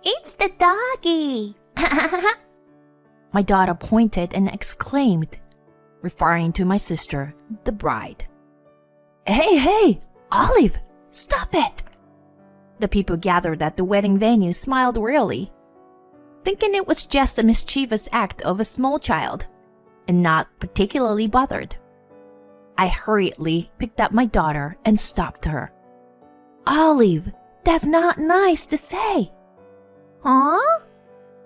It's the doggy. My daughter pointed and exclaimed, referring to my sister, the bride. Hey, Olive, stop it! The people gathered at the wedding venue smiled wearily, thinking it was just a mischievous act of a small child, and not particularly bothered. I hurriedly picked up my daughter and stopped her. Olive, that's not nice to say. Huh?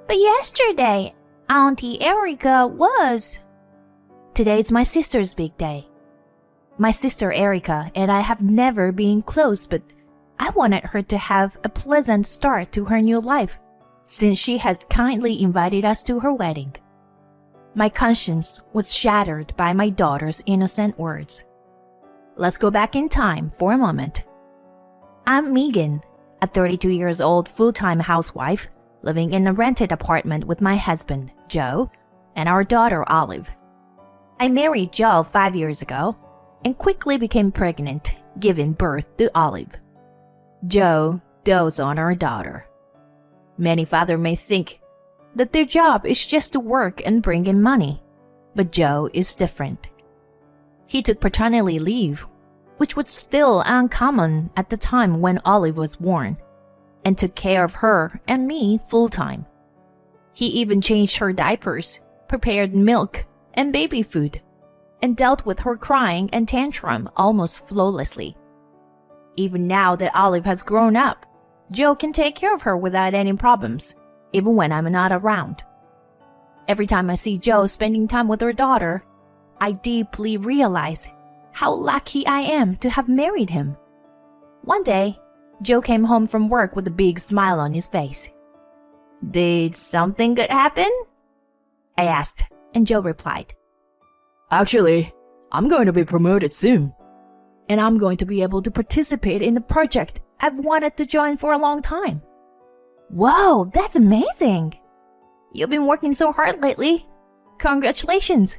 But yesterday, Auntie Erica was. Today's my sister's big day. My sister Erica and I have never been close, but I wanted her to have a pleasant start to her new life, since she had kindly invited us to her wedding. My conscience was shattered by my daughter's innocent words. Let's go back in time for a moment. I'm Megan, a 32 years old full-time housewife living in a rented apartment with my husband, Joe, and our daughter, Olive. I married Joe 5 years ago and quickly became pregnant, giving birth to Olive. Joe dotes on our daughter. Many fathers may think that their job is just to work and bring in money, but Joe is different. He took paternity leave, which was still uncommon at the time when Olive was born, and took care of her and me full-time. He even changed her diapers, prepared milk and baby food, and dealt with her crying and tantrum almost flawlessly. Even now that Olive has grown up, Joe can take care of her without any problems, even when I'm not around. Every time I see Joe spending time with her daughter, I deeply realize how lucky I am to have married him. One day, Joe came home from work with a big smile on his face. "Did something good happen?" I asked, and Joe replied, "Actually, I'm going to be promoted soon, and I'm going to be able to participate in a project I've wanted to join for a long time." Whoa, that's amazing! You've been working so hard lately. Congratulations!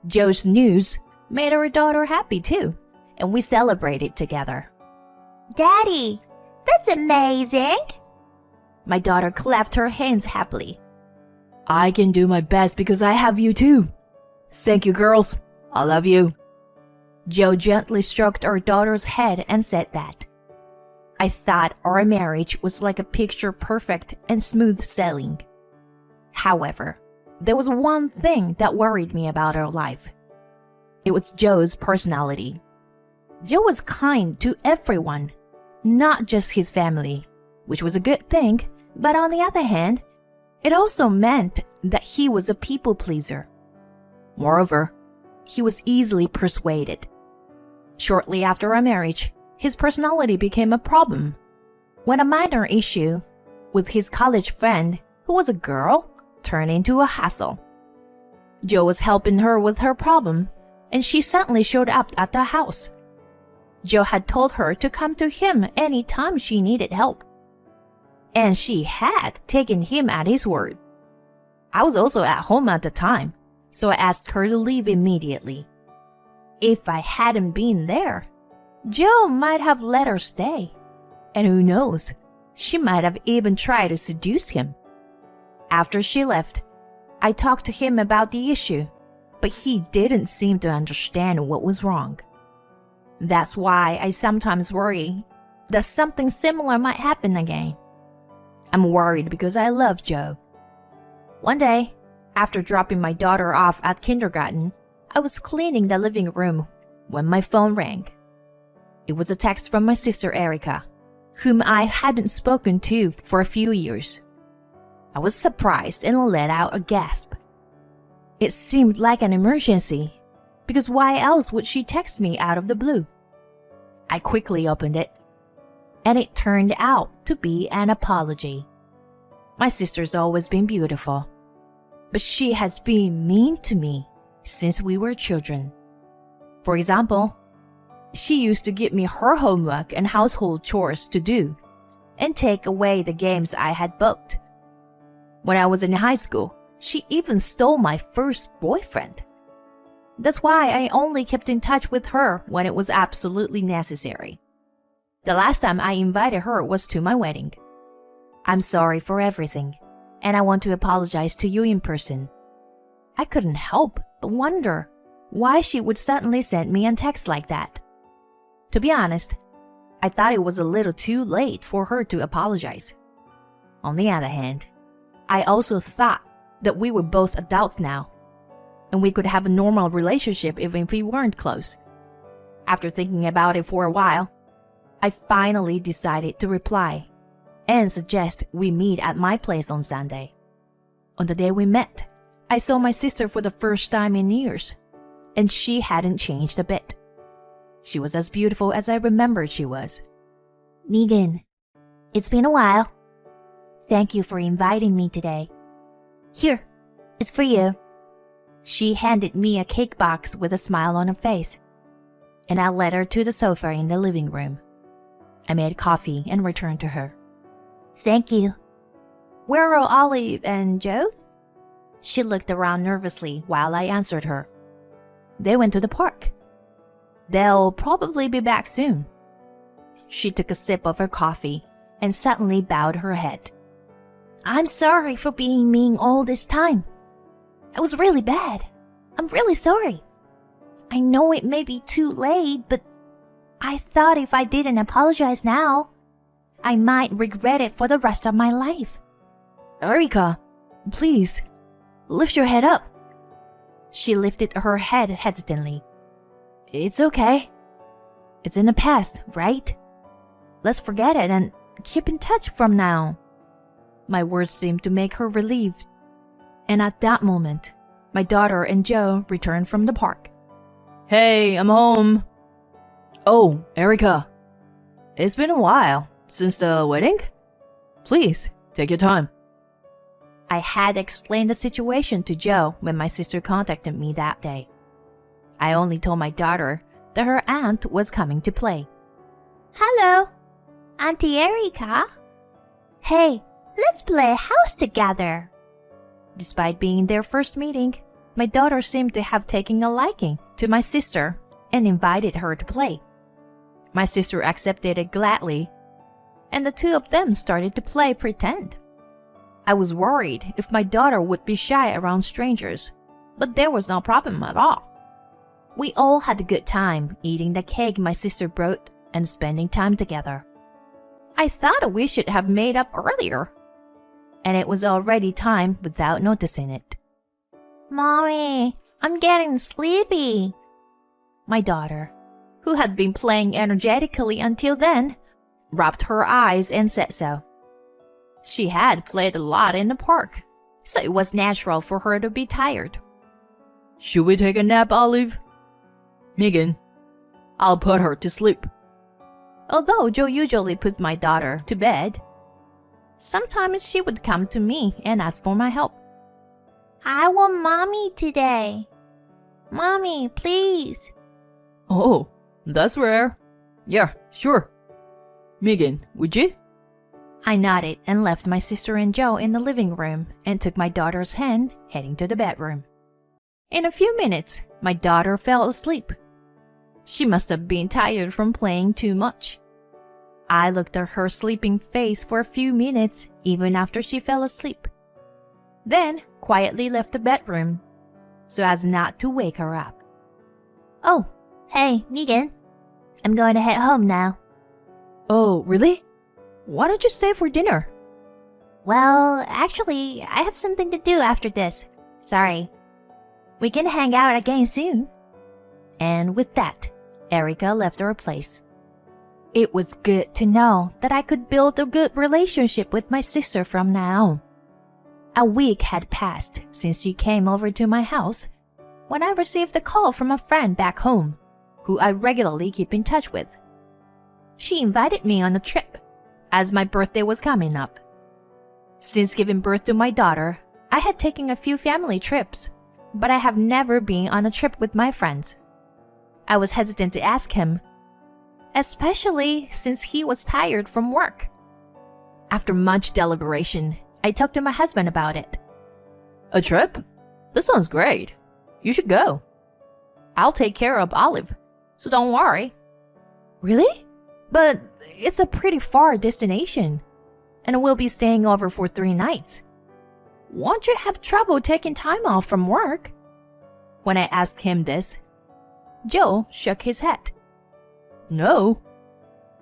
Joe's news made our daughter happy too, and we celebrated together. Daddy, that's amazing. My daughter clapped her hands happily. I can do my best because I have you too. Thank you, girls. I love you. Joe gently stroked our daughter's head and said that. I thought our marriage was like a picture perfect and smooth sailing. However, there was one thing that worried me about our life. It was Joe's personality. Joe was kind to everyone, not just his family, which was a good thing, but on the other hand, it also meant that he was a people pleaser. Moreover, he was easily persuaded. Shortly after our marriage, his personality became a problem when a minor issue with his college friend, who was a girl, turned into a hassle. Joe was helping her with her problem, and she suddenly showed up at the house. Joe had told her to come to him any time she needed help, and she had taken him at his word. I was also at home at the time, so I asked her to leave immediately. If I hadn't been there, Joe might have let her stay, and who knows, she might have even tried to seduce him. After she left, I talked to him about the issue, but he didn't seem to understand what was wrong. That's why I sometimes worry that something similar might happen again. I'm worried because I love Joe. One day, after dropping my daughter off at kindergarten, I was cleaning the living room when my phone rang. It was a text from my sister Erica, whom I hadn't spoken to for a few years. I was surprised and let out a gasp. It seemed like an emergency, because why else would she text me out of the blue? I quickly opened it, and it turned out to be an apology. My sister's always been beautiful, but she has been mean to me since we were children. For example, she used to give me her homework and household chores to do, and take away the games I had booked. When I was in high school, she even stole my first boyfriend. That's why I only kept in touch with her when it was absolutely necessary. The last time I invited her was to my wedding. I'm sorry for everything, and I want to apologize to you in person. I couldn't help but wonder why she would suddenly send me a text like that. To be honest, I thought it was a little too late for her to apologize. On the other hand, I also thought that we were both adults now, and we could have a normal relationship even if we weren't close. After thinking about it for a while, I finally decided to reply and suggest we meet at my place on Sunday. On the day we met, I saw my sister for the first time in years, and she hadn't changed a bit. She was as beautiful as I remembered she was. Megan, it's been a while. Thank you for inviting me today. Here, it's for you. She handed me a cake box with a smile on her face, and I led her to the sofa in the living room. I made coffee and returned to her. Thank you. Where are Olive and Joe? She looked around nervously while I answered her. They went to the park. They'll probably be back soon. She took a sip of her coffee and suddenly bowed her head. I'm sorry for being mean all this time. It was really bad. I'm really sorry. I know it may be too late, but I thought if I didn't apologize now, I might regret it for the rest of my life. Erica, please, lift your head up. She lifted her head hesitantly. It's okay. It's in the past, right? Let's forget it and keep in touch from now. My words seemed to make her relieved. And at that moment, my daughter and Joe returned from the park. Hey, I'm home. Oh, Erica. It's been a while since the wedding. Please, take your time. I had explained the situation to Joe when my sister contacted me that day. I only told my daughter that her aunt was coming to play. Hello, Auntie Erica. Hey, let's play house together. Despite being their first meeting, my daughter seemed to have taken a liking to my sister and invited her to play. My sister accepted it gladly, and the two of them started to play pretend. I was worried if my daughter would be shy around strangers, but there was no problem at all. We all had a good time eating the cake my sister brought and spending time together. I thought we should have made up earlier, and it was already time without noticing it. Mommy, I'm getting sleepy. My daughter, who had been playing energetically until then, rubbed her eyes and said so. She had played a lot in the park, so it was natural for her to be tired. Should we take a nap, Olive? Megan, I'll put her to sleep. Although Joe usually put my daughter to bed, sometimes she would come to me and ask for my help. I want Mommy today. Mommy, please. Oh, that's rare. Yeah, sure. Megan, would you? I nodded and left my sister and Joe in the living room and took my daughter's hand, heading to the bedroom. In a few minutes, my daughter fell asleep. She must have been tired from playing too much. I looked at her sleeping face for a few minutes even after she fell asleep, then quietly left the bedroom so as not to wake her up. Oh, hey, Megan. I'm going to head home now. Oh, really? Why don't you stay for dinner? Well, actually, I have something to do after this. Sorry. We can hang out again soon. And with that, Erica left her place. It was good to know that I could build a good relationship with my sister from now on. A week had passed since she came over to my house when I received a call from a friend back home who I regularly keep in touch with. She invited me on a trip as my birthday was coming up. Since giving birth to my daughter, I had taken a few family trips, but I have never been on a trip with my friends. I was hesitant to ask him, especially since he was tired from work. After much deliberation, I talked to my husband about it. A trip? This sounds great. You should go. I'll take care of Olive, so don't worry. Really? But it's a pretty far destination. and we'll be staying over for 3 nights. Won't you have trouble taking time off from work?" When I asked him this, Joe shook his head. "No,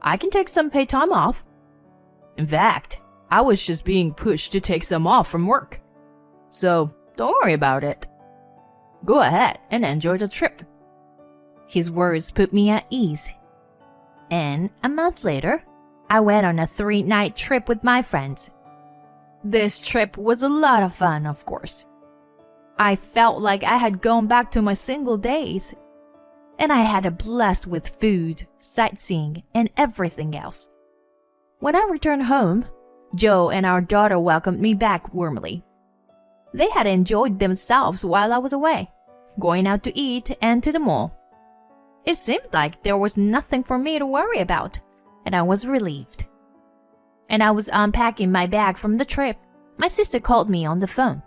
I can take some paid time off. In fact, I was just being pushed to take some off from work. So don't worry about it. Go ahead and enjoy the trip." His words put me at ease. And a month later, I went on a 3-night trip with my friends. This trip was a lot of fun, of course. I felt like I had gone back to my single days, and I had a blast with food, sightseeing, and everything else. When I returned home, Joe and our daughter welcomed me back warmly. They had enjoyed themselves while I was away, going out to eat and to the mall. It seemed like there was nothing for me to worry about, and I was relieved. And I was unpacking my bag from the trip, my sister called me on the phone.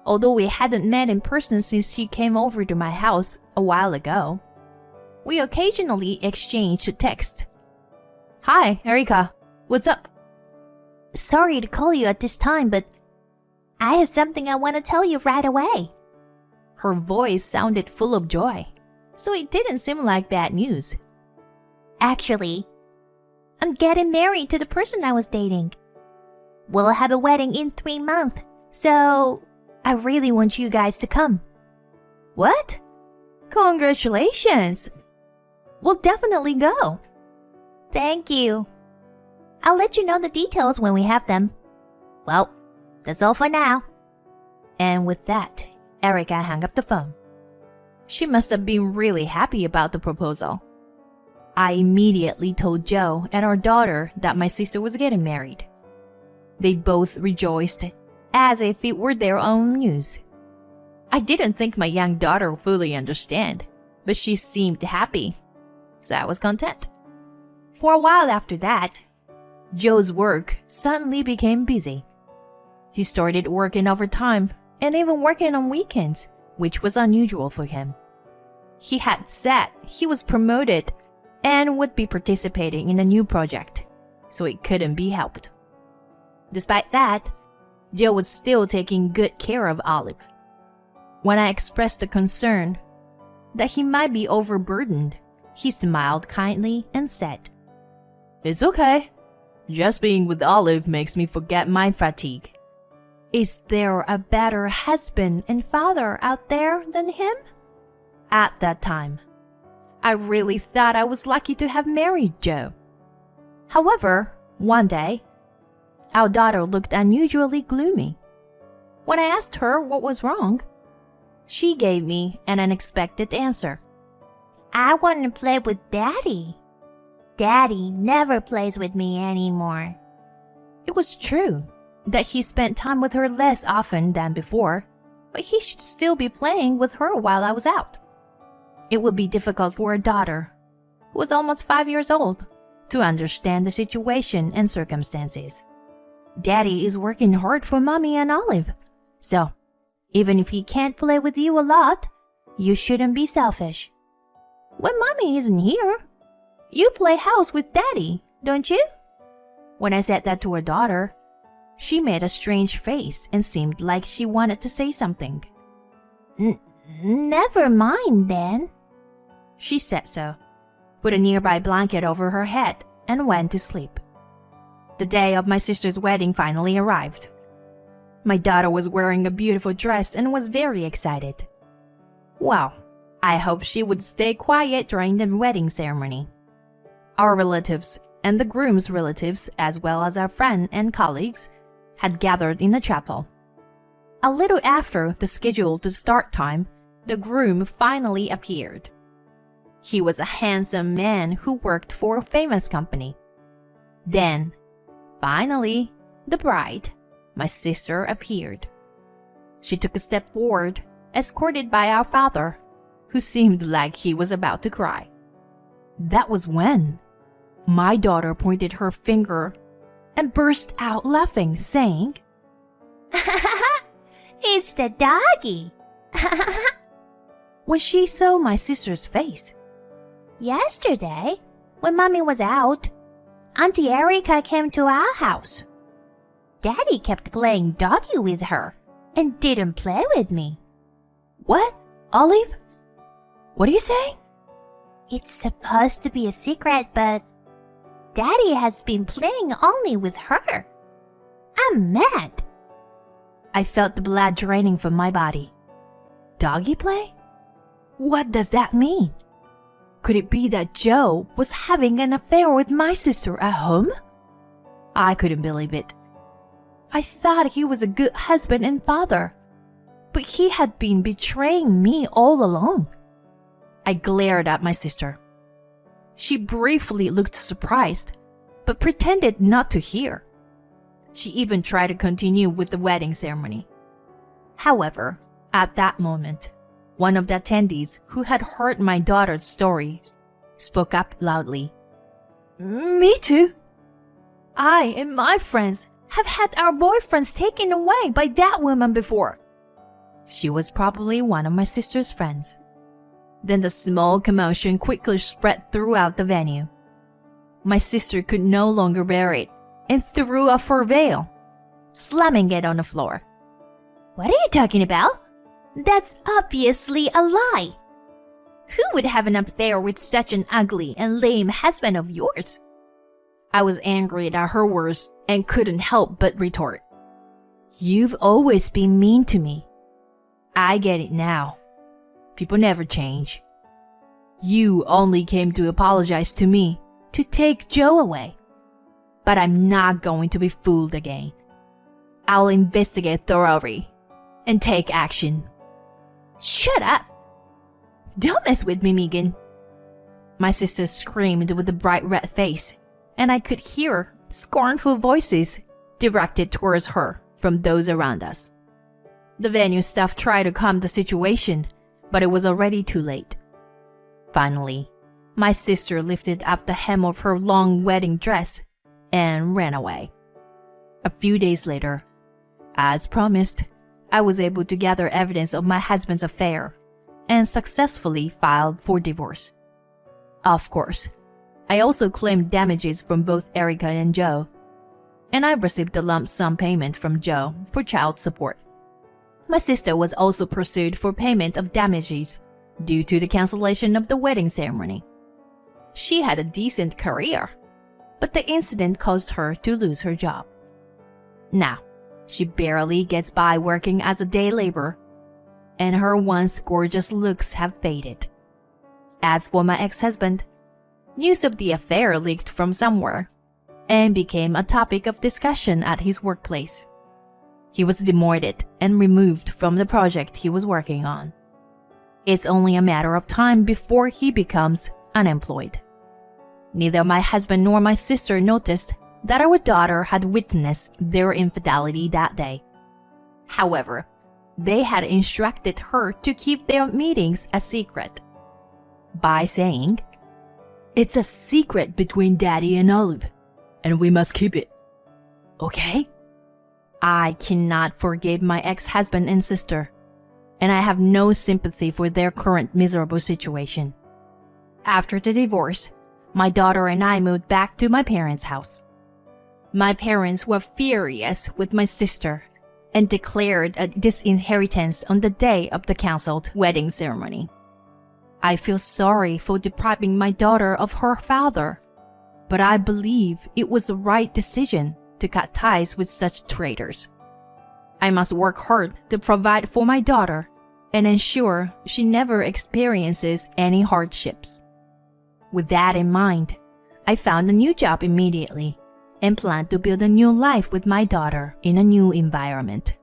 Although we hadn't met in person since she came over to my house a while ago, we occasionally exchanged texts. "Hi, Erica. What's up?" Sorry to call you at this time, but I have something I want to tell you right away. Her voice sounded full of joy, so it didn't seem like bad news. Actually, I'm getting married to the person I was dating. We'll have a wedding in 3 months, so I really want you guys to come. What? Congratulations! We'll definitely go. Thank you. I'll let you know the details when we have them. Well, that's all for now. And with that, Erica hung up the phone. She must have been really happy about the proposal. I immediately told Joe and our daughter that my sister was getting married. They both rejoiced, as if it were their own news. I didn't think my young daughter would fully understand, but she seemed happy, so I was content. For a while after that, Joe's work suddenly became busy. He started working overtime and even working on weekends, which was unusual for him. He had said he was promoted and would be participating in a new project, so it couldn't be helped. Despite that, Joe was still taking good care of Olive. When I expressed a concern that he might be overburdened, he smiled kindly and said, "It's okay. Just being with Olive makes me forget my fatigue." Is there a better husband and father out there than him? At that time, I really thought I was lucky to have married Joe. However, one day, our daughter looked unusually gloomy. When I asked her what was wrong, she gave me an unexpected answer. I want to play with Daddy. Daddy never plays with me anymore. It was true that he spent time with her less often than before, but he should still be playing with her while I was out. It would be difficult for a daughter, who was almost 5 years old, to understand the situation and circumstances. Daddy is working hard for Mommy and Olive, so even if he can't play with you a lot, you shouldn't be selfish. When Mommy isn't here, you play house with Daddy, don't you? When I said that to her daughter, she made a strange face and seemed like she wanted to say something. Never mind then. She said so, put a nearby blanket over her head, and went to sleep. The day of my sister's wedding finally arrived. My daughter was wearing a beautiful dress and was very excited. Well, I hoped she would stay quiet during the wedding ceremony. Our relatives and the groom's relatives, as well as our friends and colleagues, had gathered in the chapel. A little after the scheduled start time, the groom finally appeared. He was a handsome man who worked for a famous company. Then, finally, the bride, my sister, appeared. She took a step forward, escorted by our father, who seemed like he was about to cry. That was when my daughter pointed her finger and burst out laughing, saying, It's the doggy. When she saw my sister's face. Yesterday, when Mommy was out, Auntie Erica came to our house. Daddy kept playing doggy with her and didn't play with me. What? Olive? What are you saying? It's supposed to be a secret, but Daddy has been playing only with her. I'm mad. I felt the blood draining from my body. Doggy play? What does that mean? Could it be that Joe was having an affair with my sister at home? I couldn't believe it. I thought he was a good husband and father, but he had been betraying me all along. I glared at my sister. She briefly looked surprised, but pretended not to hear. She even tried to continue with the wedding ceremony. However, at that moment, one of the attendees who had heard my daughter's story spoke up loudly. Me too. I and my friends have had our boyfriends taken away by that woman before. She was probably one of my sister's friends. Then the small commotion quickly spread throughout the venue. My sister could no longer bear it and threw off her veil, slamming it on the floor. What are you talking about? That's obviously a lie. Who would have an affair with such an ugly and lame husband of yours? I was angry at her words and couldn't help but retort. You've always been mean to me. I get it now. People never change. You only came to apologize to me to take Joe away. But I'm not going to be fooled again. I'll investigate thoroughly and take action. Shut up! Don't mess with me, Megan. My sister screamed with a bright red face, and I could hear scornful voices directed towards her from those around us. The venue staff tried to calm the situation, but it was already too late. Finally, my sister lifted up the hem of her long wedding dress and ran away. A few days later, as promised, I was able to gather evidence of my husband's affair and successfully filed for divorce. Of course, I also claimed damages from both Erica and Joe, and I received a lump sum payment from Joe for child support. My sister was also pursued for payment of damages due to the cancellation of the wedding ceremony. She had a decent career, but the incident caused her to lose her job. Now, she barely gets by working as a day laborer, and her once gorgeous looks have faded. As for my ex-husband, news of the affair leaked from somewhere and became a topic of discussion at his workplace. He was demoted and removed from the project he was working on. It's only a matter of time before he becomes unemployed. Neither my husband nor my sister noticed that our daughter had witnessed their infidelity that day. However, they had instructed her to keep their meetings a secret by saying, "It's a secret between Daddy and Olive, and we must keep it. Okay?" I cannot forgive my ex-husband and sister, and I have no sympathy for their current miserable situation. After the divorce, my daughter and I moved back to my parents' house. My parents were furious with my sister and declared a disinheritance on the day of the cancelled wedding ceremony. I feel sorry for depriving my daughter of her father, but I believe it was the right decision to cut ties with such traitors. I must work hard to provide for my daughter and ensure she never experiences any hardships. With that in mind, I found a new job immediately and plan to build a new life with my daughter in a new environment.